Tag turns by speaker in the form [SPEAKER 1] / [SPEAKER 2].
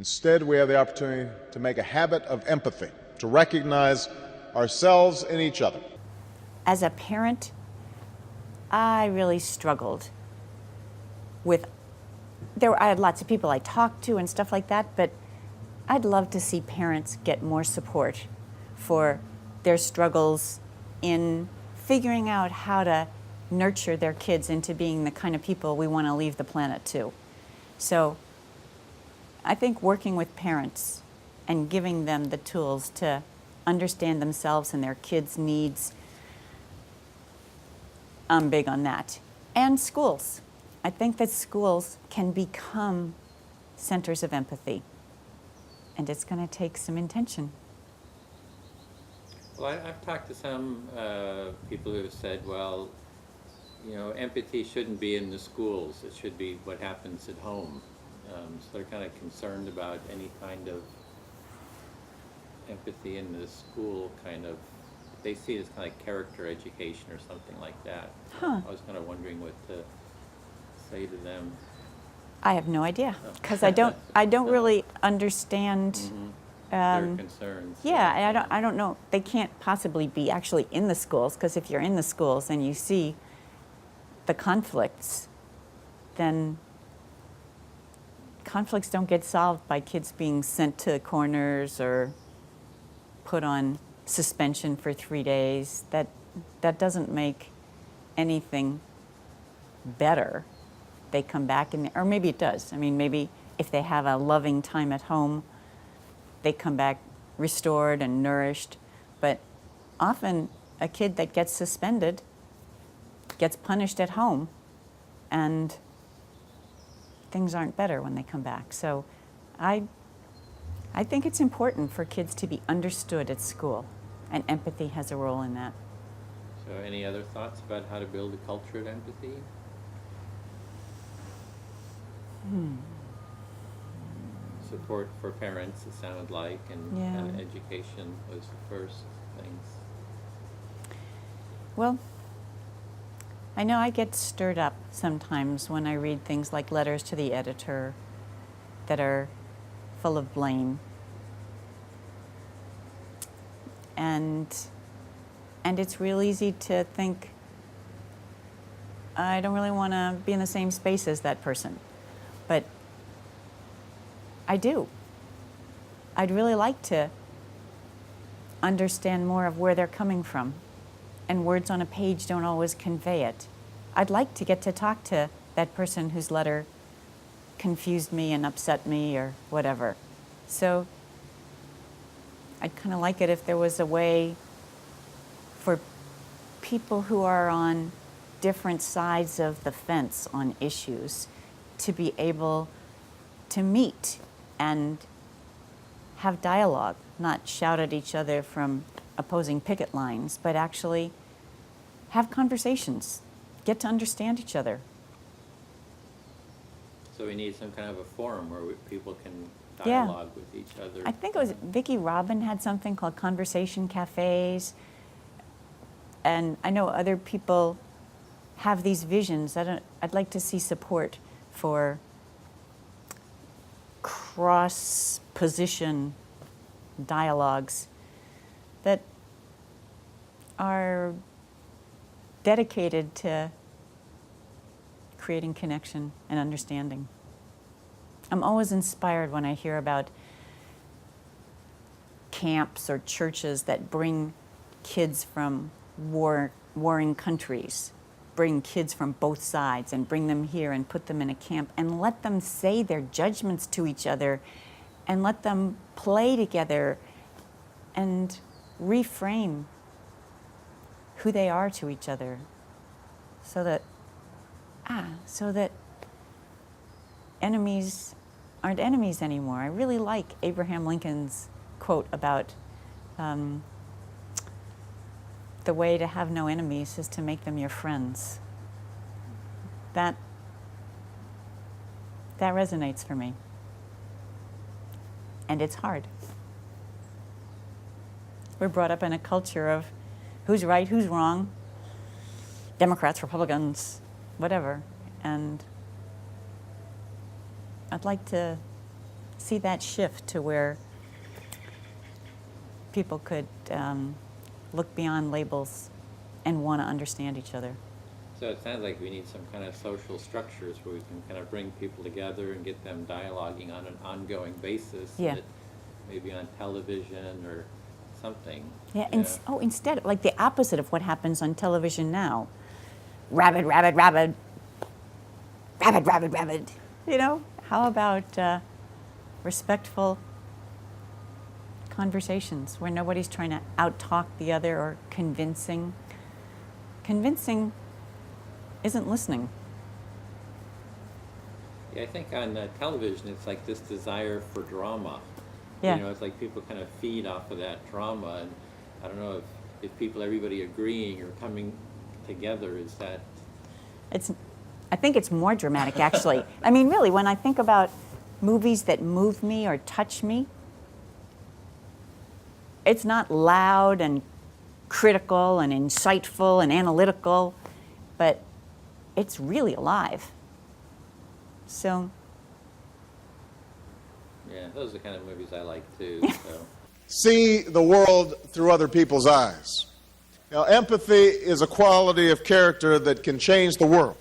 [SPEAKER 1] Instead, we have the opportunity to make a habit of empathy, to recognize ourselves in each other.
[SPEAKER 2] As a parent, I really struggled with, I had lots of people I talked to and stuff like that, but I'd love to see parents get more support for their struggles in figuring out how to nurture their kids into being the kind of people we want to leave the planet to. So I think working with parents and giving them the tools to understand themselves and their kids' needs, I'm big on that. And schools. I think that schools can become centers of empathy. And it's going to take some intention.
[SPEAKER 3] Well, I've talked to some people who have said, well, you know, empathy shouldn't be in the schools. It should be what happens at home. So they're kind of concerned about any kind of empathy in the school, kind of, they see it as kind of like character education or something like that.
[SPEAKER 2] Huh.
[SPEAKER 3] I was kind of wondering what to say to them.
[SPEAKER 2] I have no idea, because I don't really understand.
[SPEAKER 3] Their concerns.
[SPEAKER 2] Yeah, I don't know. They can't possibly be actually in the schools, because if you're in the schools and you see the conflicts, then conflicts don't get solved by kids being sent to corners or put on suspension for 3 days. That doesn't make anything better. They come back, or maybe it does. I mean, maybe if they have a loving time at home, they come back restored and nourished. But often a kid that gets suspended gets punished at home, and things aren't better when they come back. So I think it's important for kids to be understood at school, and empathy has a role in that.
[SPEAKER 3] So any other thoughts about how to build a culture of empathy? Support for parents, it sounded like, and kind of education was the first things.
[SPEAKER 2] Well, I know I get stirred up sometimes when I read things like letters to the editor that are full of blame. And it's real easy to think, I don't really want to be in the same space as that person. But I do. I'd really like to understand more of where they're coming from. And words on a page don't always convey it. I'd like to get to talk to that person whose letter confused me and upset me or whatever. So I'd kind of like it if there was a way for people who are on different sides of the fence on issues to be able to meet and have dialogue, not shout at each other from opposing picket lines, but actually have conversations, get to understand each other.
[SPEAKER 3] So we need some kind of a forum where people can dialogue with each other.
[SPEAKER 2] I think it was Vicki Robin had something called Conversation Cafes, and I know other people have these visions. I'd like to see support for cross-position dialogues that are dedicated to creating connection and understanding. I'm always inspired when I hear about camps or churches that bring kids from warring countries, bring kids from both sides and bring them here and put them in a camp and let them say their judgments to each other and let them play together and reframe who they are to each other so that enemies aren't enemies anymore. I really like Abraham Lincoln's quote about the way to have no enemies is to make them your friends. That resonates for me. And it's hard. We're brought up in a culture of who's right, who's wrong, Democrats, Republicans, whatever. And I'd like to see that shift to where people could look beyond labels and want to understand each other.
[SPEAKER 3] So it sounds like we need some kind of social structures where we can kind of bring people together and get them dialoguing on an ongoing basis.
[SPEAKER 2] Yeah.
[SPEAKER 3] Maybe on television or something.
[SPEAKER 2] Yeah,
[SPEAKER 3] you know.
[SPEAKER 2] Instead, like the opposite of what happens on television now. Rabid, rabid, rabid. Rabid, rabid, rabid. You know, how about respectful conversations where nobody's trying to out-talk the other or convincing? Convincing isn't listening.
[SPEAKER 3] Yeah, I think on television it's like this desire for drama.
[SPEAKER 2] Yeah.
[SPEAKER 3] You know, it's like people kind of feed off of that drama, and I don't know if everybody agreeing or coming together is that.
[SPEAKER 2] I think it's more dramatic, actually. I mean, really, when I think about movies that move me or touch me, it's not loud and critical and insightful and analytical, but it's really alive. So.
[SPEAKER 3] Yeah, those are the kind of movies I like too. So.
[SPEAKER 1] See the world through other people's eyes. Now, empathy is a quality of character that can change the world.